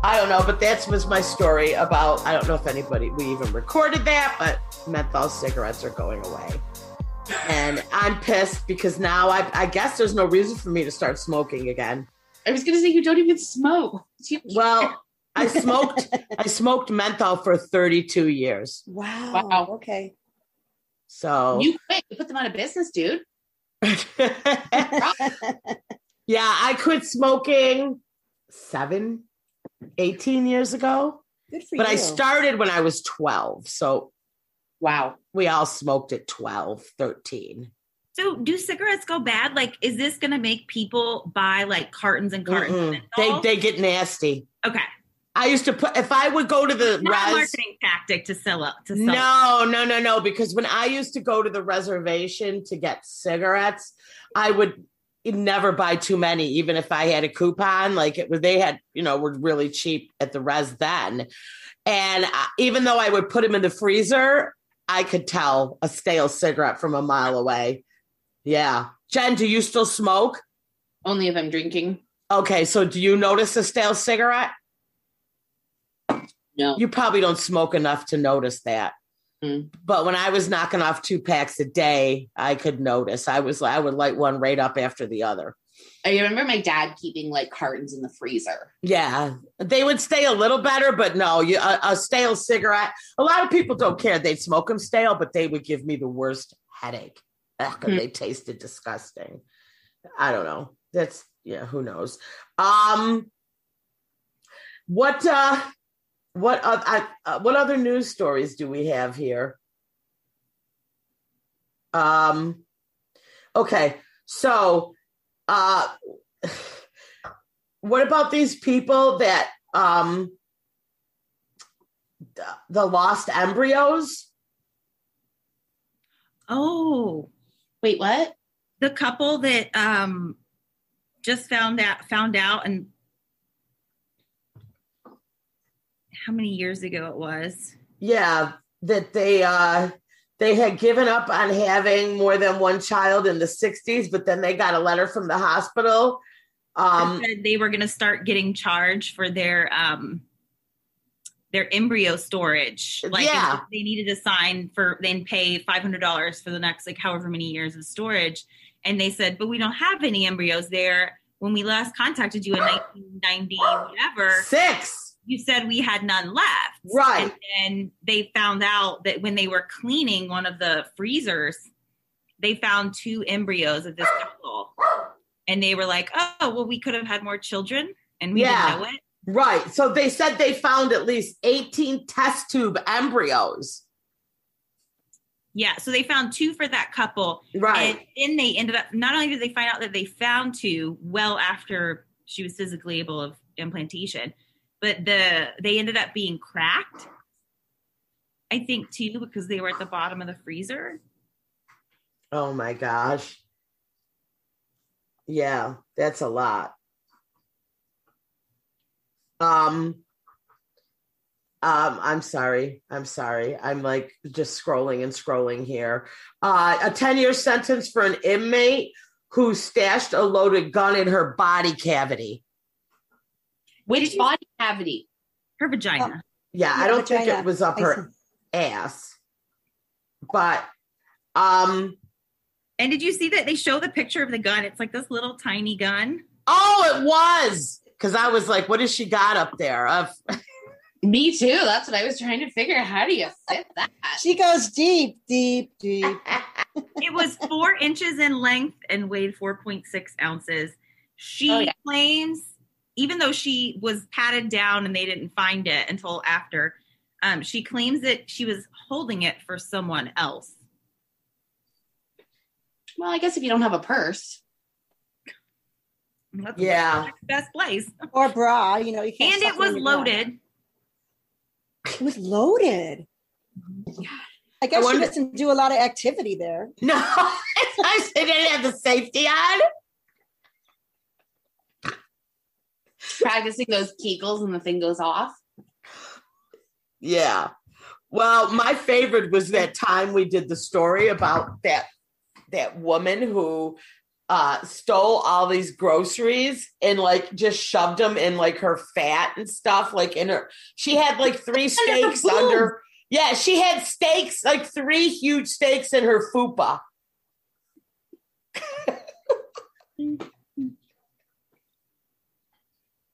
I don't know, but that was my story about, I don't know if we even recorded that, but menthol cigarettes are going away. And I'm pissed because now I guess there's no reason for me to start smoking again. I was going to say, you don't even smoke. Well, I smoked menthol for 32 years. Wow. Okay. So you quit. You put them out of business, dude. Yeah, I quit smoking 18 years ago. Good for you. But I started when I was 12. So wow. We all smoked at 12, 13. So do cigarettes go bad? Like, is this going to make people buy like cartons and cartons? They get nasty. Okay. I used to if I would go to the not a marketing tactic to sell up. No. Because when I used to go to the reservation to get cigarettes, I would never buy too many, even if I had a coupon. Like they had, were really cheap at the res then. And even though I would put them in the freezer, I could tell a stale cigarette from a mile away. Yeah. Jen, do you still smoke? Only if I'm drinking. Okay. So do you notice a stale cigarette? No. You probably don't smoke enough to notice that. Mm. But when I was knocking off 2 packs a day, I could notice. I would light one right up after the other. I remember my dad keeping like cartons in the freezer. Yeah, they would stay a little better, but no, a stale cigarette. A lot of people don't care. They'd smoke them stale, but they would give me the worst headache. They tasted disgusting. I don't know. Who knows? What other news stories do we have here? Okay, so what about these people that the lost embryos? Oh, wait, what? The couple that just found out, and how many years ago it was? Yeah, that they had given up on having more than one child in the 60s, but then they got a letter from the hospital. Said they were going to start getting charged for their embryo storage. Like they needed to sign then pay $500 for the next however many years of storage. And they said, but we don't have any embryos there. When we last contacted you in 1990, whatever. 6. You said we had none left. Right. And they found out that when they were cleaning one of the freezers, they found 2 embryos of this couple. And they were like, oh, well, we could have had more children and we didn't know it. Right. So they said they found at least 18 test tube embryos. Yeah. So they found 2 for that couple. Right. And then they ended up, not only did they find out that they found 2 well after she was physically able of implantation, but they ended up being cracked, I think, too, because they were at the bottom of the freezer. Oh, my gosh. Yeah, that's a lot. I'm sorry. I'm like just scrolling here. A 10-year sentence for an inmate who stashed a loaded gun in her body cavity. Which body cavity? Her vagina. Yeah, I don't think it was up her ass. But and did you see that they show the picture of the gun? It's like this little tiny gun. Oh, it was. Because I was like, what has she got up there? Me too. That's what I was trying to figure. How do you fit that? She goes deep. It was 4 inches in length and weighed 4.6 ounces. She claims, even though she was patted down and they didn't find it until after, she claims that she was holding it for someone else. Well, I guess if you don't have a purse. That's the best place. Or bra, you can't. And it was loaded. It was loaded. Yeah. I guess she doesn't do a lot of activity there. No, I didn't have the safety on. Practicing those Kegels and the thing goes off. Yeah. Well, my favorite was that time we did the story about that woman who stole all these groceries and like just shoved them in like her fat and stuff, like in her. She had like 3 steaks under. Yeah, she had steaks, like 3 huge steaks in her fupa.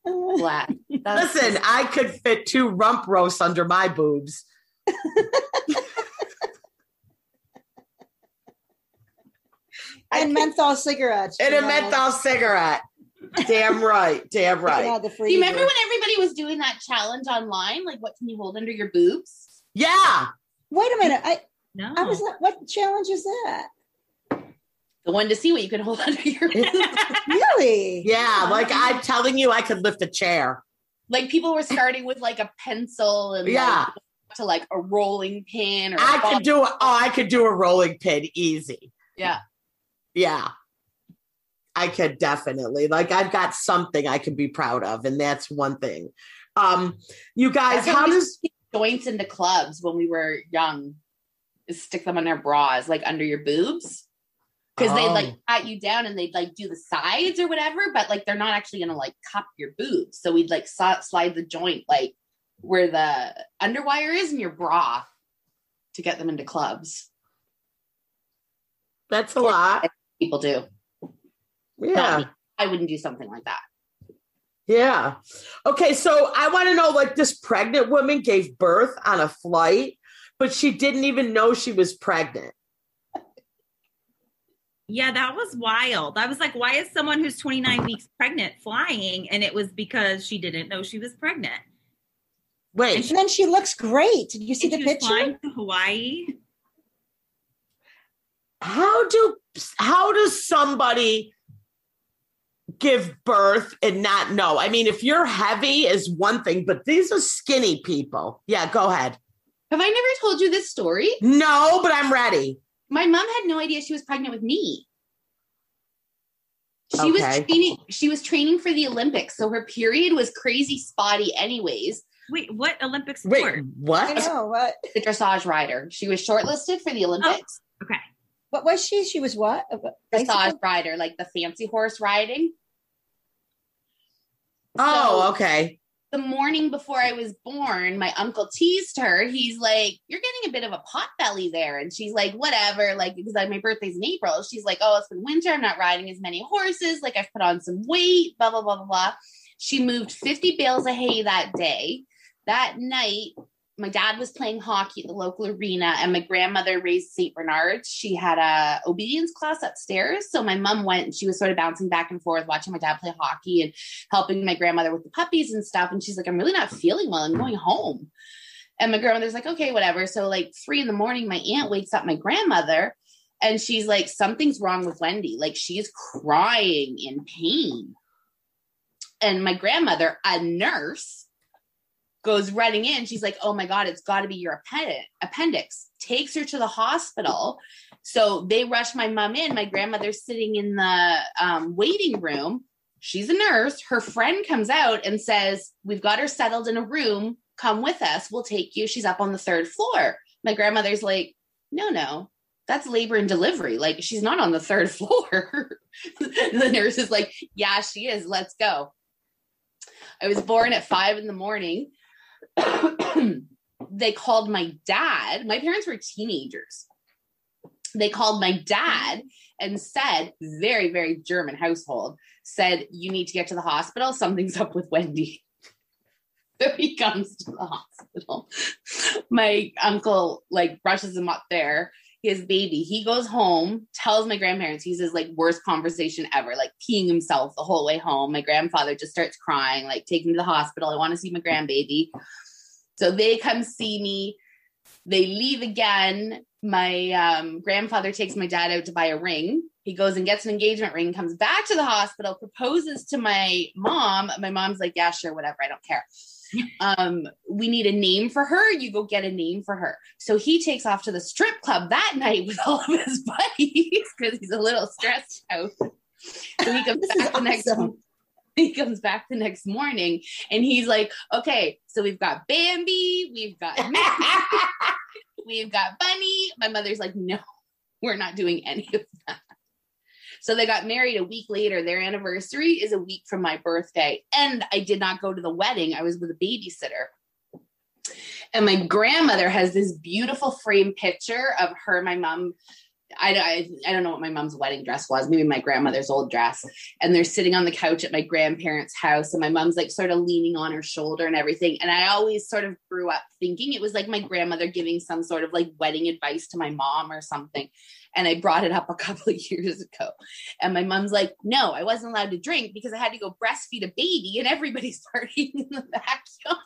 Flat. Listen, I could fit 2 rump roasts under my boobs. And menthol cigarettes. And a menthol cigarette. Damn right. Damn right. Do you remember when everybody was doing that challenge online? Like, what can you hold under your boobs? Yeah. Wait a minute. No. I was like, what challenge is that? The one to see what you can hold under your boobs. Really? Yeah. Like I'm telling you, I could lift a chair. Like people were starting with like a pencil and Yeah. like, to like a rolling pin or I could do a rolling pin easy. Yeah. Yeah. I could definitely. Like I've got something I could be proud of, and that's one thing. You guys, how does joints into clubs when we were young is stick them on our bras, like under your boobs? Because they like pat you down and they'd like do the sides or whatever, but like they're not actually gonna like cup your boobs. So we'd like slide the joint like where the underwire is in your bra to get them into clubs. That's a lot. People do. Yeah. I wouldn't do something like that. Yeah. Okay. So I want to know, like, this pregnant woman gave birth on a flight, but she didn't even know she was pregnant. Yeah, that was wild. I was like, why is someone who's 29 weeks pregnant flying? And it was because she didn't know she was pregnant. Wait. And then she looks great. Did you see the she was picture? flying to Hawaii. How does somebody give birth and not know? I mean, if you're heavy is one thing, but these are skinny people. Yeah, go ahead. Have I never told you this story? No, but I'm ready. My mom had no idea she was pregnant with me. She was training for the Olympics, so her period was crazy spotty anyways. Wait, what Olympic sport? Wait, what? I know, what? The dressage rider. She was shortlisted for the Olympics. Oh, okay. What was she? She was what? Dressage rider, like the fancy horse riding. Oh, okay. The morning before I was born, my uncle teased her. He's like, "You're getting a bit of a pot belly there." And she's like, whatever, like, because my birthday's in April. She's like, "Oh, it's been winter. I'm not riding as many horses. Like, I've put on some weight, blah, blah, blah, blah, blah." She moved 50 bales of hay that day. That night, my dad was playing hockey at the local arena, and my grandmother raised St. Bernards. She had a obedience class upstairs. So my mom went and she was sort of bouncing back and forth, watching my dad play hockey and helping my grandmother with the puppies and stuff. And she's like, "I'm really not feeling well. I'm going home." And my grandmother's like, "Okay, whatever." So like 3 a.m, my aunt wakes up my grandmother and she's like, "Something's wrong with Wendy. Like she's crying in pain." And my grandmother, a nurse, goes running in. She's like, "Oh my God, it's got to be your appendix." Takes her to the hospital. So they rush my mom in. My grandmother's sitting in the waiting room. She's a nurse. Her friend comes out and says, "We've got her settled in a room. Come with us. We'll take you. She's up on the 3rd floor." My grandmother's like, no, that's labor and delivery. Like, she's not on the 3rd floor. The nurse is like, "Yeah, she is. Let's go." I was born at 5 a.m. They called my dad. My parents were teenagers. They called my dad and said, very, very German household, said, "You need to get to the hospital. Something's up with Wendy." So he comes to the hospital. My uncle like rushes him up there. His baby. He goes home, tells my grandparents. He's his like worst conversation ever, like peeing himself the whole way home. My grandfather just starts crying, like, "Take me to the hospital. I want to see my grandbaby." So they come see me. They leave again. My grandfather takes my dad out to buy a ring. He goes and gets an engagement ring, comes back to the hospital, proposes to my mom. My mom's like, "Yeah, sure, whatever. I don't care." "We need a name for her. You go get a name for her." So he takes off to the strip club that night with all of his buddies because he's a little stressed out. So he comes back the next morning and he's like, "Okay, so we've got Bambi, we've got we've got Bunny." My mother's like, "No, we're not doing any of that." So they got married a week later. Their anniversary is a week from my birthday. And I did not go to the wedding. I was with a babysitter. And my grandmother has this beautiful frame picture of her and my mom. I don't know what my mom's wedding dress was, maybe my grandmother's old dress. And they're sitting on the couch at my grandparents' house. And my mom's like sort of leaning on her shoulder and everything. And I always sort of grew up thinking it was like my grandmother giving some sort of like wedding advice to my mom or something. And I brought it up a couple of years ago. And my mom's like, no, I wasn't allowed to drink because I had to go breastfeed a baby and everybody's partying in the backyard.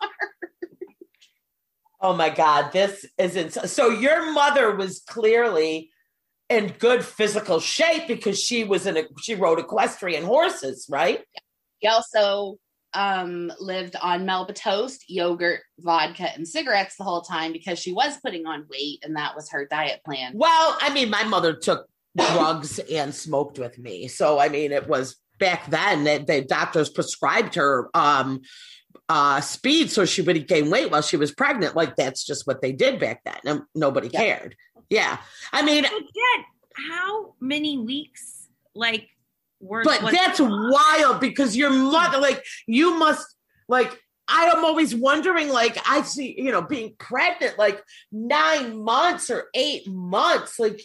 Oh my God, this isn't. So your mother was clearly in good physical shape because she rode equestrian horses, right? She also lived on Melba toast, yogurt, vodka, and cigarettes the whole time because she was putting on weight and that was her diet plan. Well, I mean, my mother took drugs and smoked with me. So, I mean, it was back then that the doctors prescribed her speed so she would gain weight while she was pregnant. Like, that's just what they did back then. Nobody cared. Yeah. I mean, how many weeks but that's wild because your mother, like, you must, like, I am always wondering, like, I see, being pregnant, like 9 months or 8 months, like,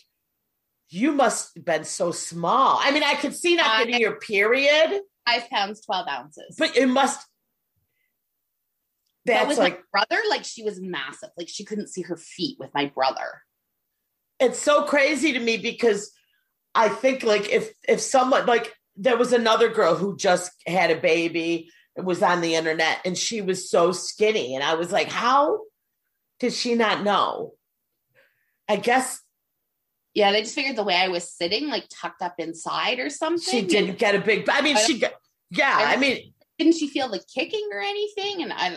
you must have been so small. I mean, I could see not getting your period. 5 pounds, 12 ounces. But it must. That's with like my brother, like she was massive. Like she couldn't see her feet with my brother. It's so crazy to me because I think like if someone, like there was another girl who just had a baby, it was on the internet and she was so skinny. And I was like, how did she not know? I guess. Yeah, they just figured the way I was sitting, like tucked up inside or something. She didn't get a big, I mean, didn't she feel like kicking or anything? And I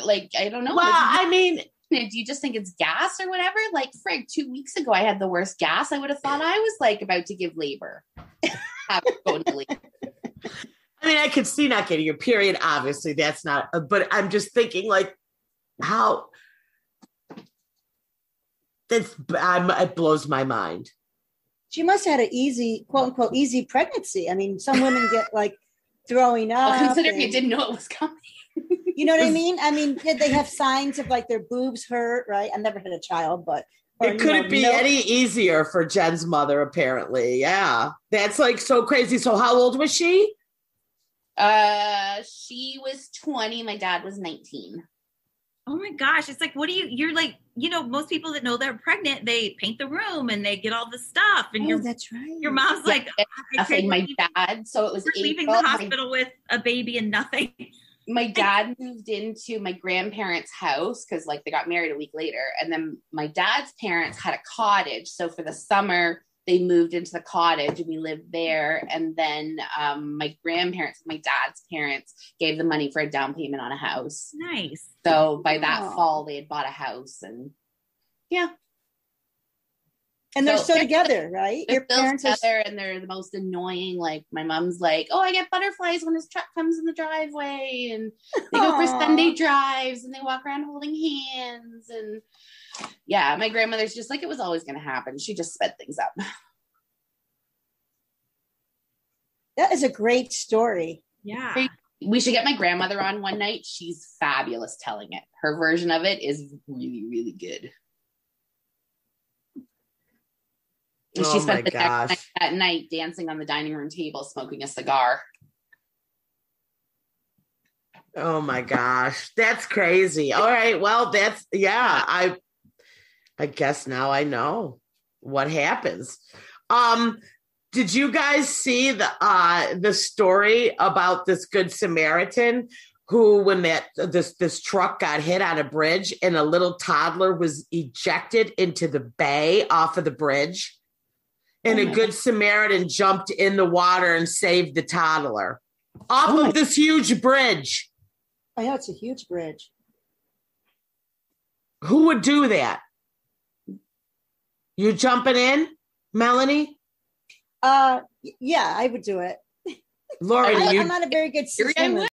don't know. Well, I mean, do you just think it's gas or whatever? Like, Frig, 2 weeks ago, I had the worst gas. I would have thought I was like about to give labor. I mean, I could see not getting your period. Obviously, that's not, but I'm just thinking like how it blows my mind. She must have had an easy, quote unquote, easy pregnancy. I mean, some women get like throwing up. Well, considering you didn't know it was coming. You know what I mean? I mean, did they have signs of like their boobs hurt, right? I never had a child, but. It couldn't be any easier for Jen's mother, apparently. Yeah. That's like so crazy. So how old was she? She was 20. My dad was 19. Oh my gosh. It's like, you're like, most people that know they're pregnant, they paint the room and they get all the stuff. And that's right. Your mom's like, my dad. So it was leaving the hospital with a baby and nothing. My dad moved into my grandparents' house because like they got married a week later. And then my dad's parents had a cottage. So for the summer, they moved into the cottage and we lived there. And then my grandparents, my dad's parents gave the money for a down payment on a house. Nice. So by that fall, they had bought a house and yeah. And they're still together, right? Your parents are together and they're the most annoying. Like my mom's like, oh, I get butterflies when this truck comes in the driveway. And they go for Sunday drives and they walk around holding hands. And yeah, my grandmother's just like, it was always going to happen. She just sped things up. That is a great story. Yeah. We should get my grandmother on one night. She's fabulous telling it. Her version of it is really, really good. And she spent that night dancing on the dining room table, smoking a cigar. Oh my gosh. That's crazy. All right. Well, I guess now I know what happens. Did you guys see the story about this Good Samaritan who, when this truck got hit on a bridge and a little toddler was ejected into the bay off of the bridge? And a Good Samaritan jumped in the water and saved the toddler off of this huge bridge. I know, it's a huge bridge. Who would do that? You jumping in, Melanie? Yeah, I would do it. Lauren, I'm not a very good swimmer.